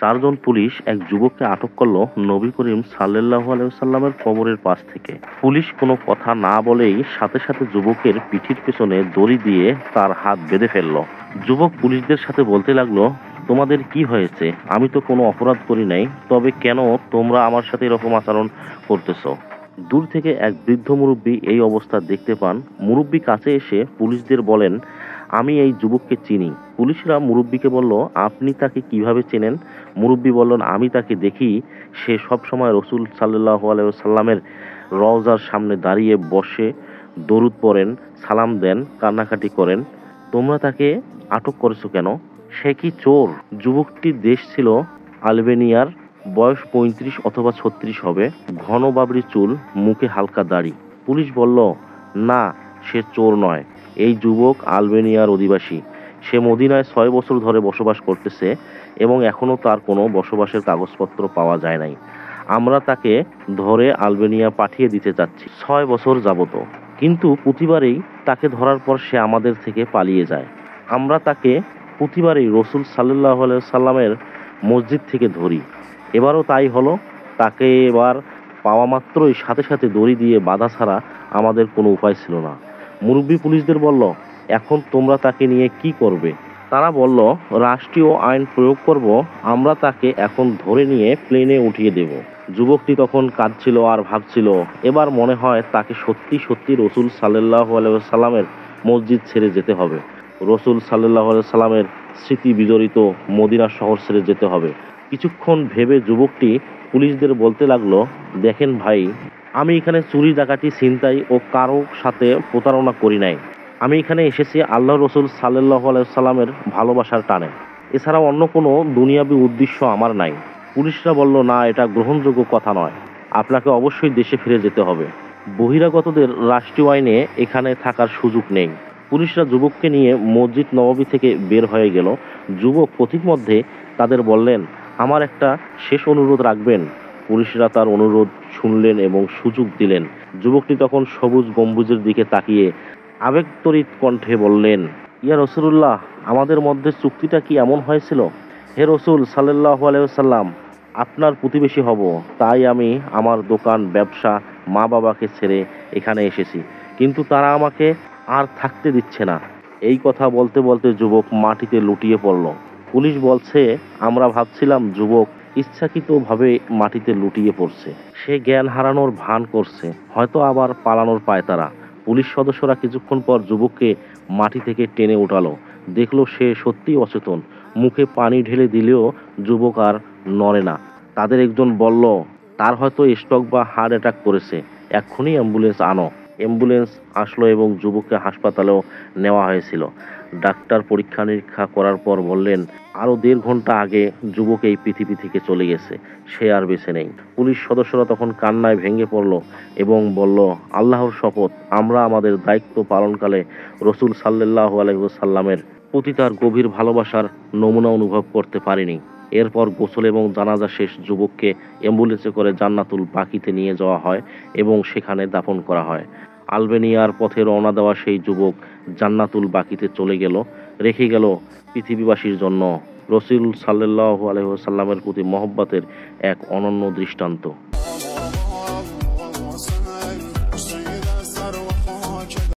চারজন পুলিশ এক যুবককে আটক করল নবী করিম সাল্লাল্লাহু আলাইহি ওয়াসাল্লামের কবরের পাশ থেকে। পুলিশ কোনো কথা না বলেই সাথে সাথে যুবকের পিঠের পেছনে দড়ি দিয়ে তার হাত বেঁধে ফেলল। যুবক পুলিশদের সাথে বলতে লাগলো, তোমাদের কি হয়েছে? আমি তো কোনো অপরাধ করি নাই, তবে কেন তোমরা আমার সাথে এরকম আচরণ করতেছো? দূর থেকে এক বৃদ্ধ মুরব্বী এই অবস্থা দেখতে পান। মুরব্বী কাছে এসে পুলিশদের বলেন, আমি এই যুবককে চিনি। পুলিশরা মুরব্বীকে বলল, আপনি তাকে কিভাবে চেনেন? মুরব্বী বললেন, আমি তাকে দেখি, সে সবসময় রসুল সাল্লাল্লাহু আলাইহি ওয়াসাল্লামের রওজার সামনে দাঁড়িয়ে বসে দরুদ পড়েন, সালাম দেন, কান্নাকাটি করেন। তোমরা তাকে আটক করেছো কেন? সে কি চোর? যুবকটির দেশ ছিল আলবেনিয়ার, বয়স ৩৫ অথবা ৩৬ হবে, ঘন বাবরি চুল, মুখে হালকা দাড়ি। পুলিশ বলল, না, সে চোর নয়। এই যুবক আলবেনিয়ার অধিবাসী। সে মদিনায় ৬ বছর ধরে বসবাস করতেছে এবং এখনো তার কোনো বসবাসের কাগজপত্র পাওয়া যায় নাই। আমরা তাকে ধরে আলবেনিয়া পাঠিয়ে দিতে চাচ্ছি ৬ বছর যাবত। কিন্তু প্রতিবারেই তাকে ধরার পর সে আমাদের থেকে পালিয়ে যায়। আমরা তাকে প্রতিবারেই রসুল সাল্লাল্লাহু আলাইহি সাল্লামের মসজিদ থেকে ধরি। এবারও তাই হলো। তাকে এবার পাওয়া মাত্রই সাথে সাথে দড়ি দিয়ে বাধা ছাড়া আমাদের কোনো উপায় ছিল না। মুরব্বী পুলিশদের বলল, এখন তোমরা তাকে নিয়ে কি করবে? তারা বলল, রাষ্ট্রীয় আইন প্রয়োগ করব। আমরা তাকে এখন ধরে নিয়ে প্লেনে উঠিয়ে দেব। যুবকটি তখন কাঁদছিল আর ভাবছিল, এবার মনে হয় তাকে সত্যি সত্যি রসুল সাল্লাল্লাহু আলাইহি ওয়াসাল্লামের মসজিদ ছেড়ে যেতে হবে। রসুল সাল্লাল্লাহু আলাইহি ওয়াসাল্লামের স্মৃতি বিজড়িত মদিনা শহর ছেড়ে যেতে হবে। কিছুক্ষণ ভেবে যুবকটি পুলিশদের বলতে লাগলো, দেখেন ভাই, আমি এখানে চুরি, ডাকাতি, ছিনতাই ও কারো সাথে প্রতারণা করি নাই। আমি এখানে এসেছি আল্লাহ রসুল সাল্লাল্লাহু আলাইহি ওয়াসাল্লামের ভালোবাসার টানে। এছাড়া অন্য কোনো দুনিয়াবী উদ্দেশ্য আমার নাই। পুলিশরা বলল, না, এটা গ্রহণযোগ্য কথা নয়। আপনাকে অবশ্যই দেশে ফিরে যেতে হবে। বহিরাগতদের রাষ্ট্রীয় আইনে এখানে থাকার সুযোগ নেই। পুলিশরা যুবককে নিয়ে মসজিদ নববী থেকে বের হয়ে গেল। যুবক পথিমধ্যে তাদের বললেন, আমার একটা শেষ অনুরোধ রাখবেন? পুলিশরা তার অনুরোধ শুনলেন এবং সুযোগ দিলেন। যুবকটি তখন সবুজ গম্বুজের দিকে তাকিয়ে আবেগতড়িৎ কণ্ঠে বললেন, ইয়া রসুলুল্লাহ, আমাদের মধ্যে চুক্তিটা কি এমন হয়েছিল? হে রসুল সাল্লাল্লাহু আলাইহি ওয়াসাল্লাম, আপনার প্রতিবেশী হব, তাই আমি আমার দোকান, ব্যবসা, মা বাবাকে ছেড়ে এখানে এসেছি, কিন্তু তারা আমাকে আর থাকতে দিচ্ছে না। এই কথা বলতে বলতে যুবক মাটিতে লুটিয়ে পড়ল। পুলিশ বলছে, আমরা ভাবছিলাম যুবক ইচ্ছাকৃতভাবে মাটিতে লুটিয়ে পড়ছে। সে জ্ঞান হারানোর ভান করছে, হয়তো আবার পালানোর পায়তারা। পুলিশ সদস্যরা কিছুক্ষণ পর যুবককে মাটি থেকে টেনে উঠালো। দেখলো সে সত্যিই অচেতন। মুখে পানি ঢেলে দিলেও যুবক আর নড়ে না। তাদের একজন বলল, তার হয়তো স্ট্রোক বা হার্ট অ্যাটাক করেছে, এক্ষুনি অ্যাম্বুলেন্স আনো। অ্যাম্বুলেন্স আসলো এবং যুবককে হাসপাতালেও নেওয়া হয়েছিল। ডাক্তার পরীক্ষা নিরীক্ষা করার পর বললেন, আরও ১.৫ ঘন্টা আগে যুবক এই পৃথিবী থেকে চলে গেছে, সে আর বেঁচে নেই। পুলিশ সদস্যরা তখন কান্নায় ভেঙে পড়ল এবং বলল, আল্লাহর শপথ, আমরা আমাদের দায়িত্ব পালনকালে রসুল সাল্লাল্লাহু আলাইহি ওয়াসাল্লামের প্রতি তার গভীর ভালোবাসার নমুনা অনুভব করতে পারিনি। এরপর গোসল এবং জানাজা শেষ, যুবককে অ্যাম্বুলেন্সে করে জান্নাতুল বাকিতে নিয়ে যাওয়া হয় এবং সেখানে দাফন করা হয়। আলবেনিয়ার পথে রওনা দেওয়া সেই যুবক জান্নাতুল বাকিতে চলে গেল, রেখে গেল পৃথিবীবাসীর জন্য রসুল সাল্লাল্লাহু আলাইহি ওয়াসাল্লামের প্রতি মহব্বতের এক অনন্য দৃষ্টান্ত।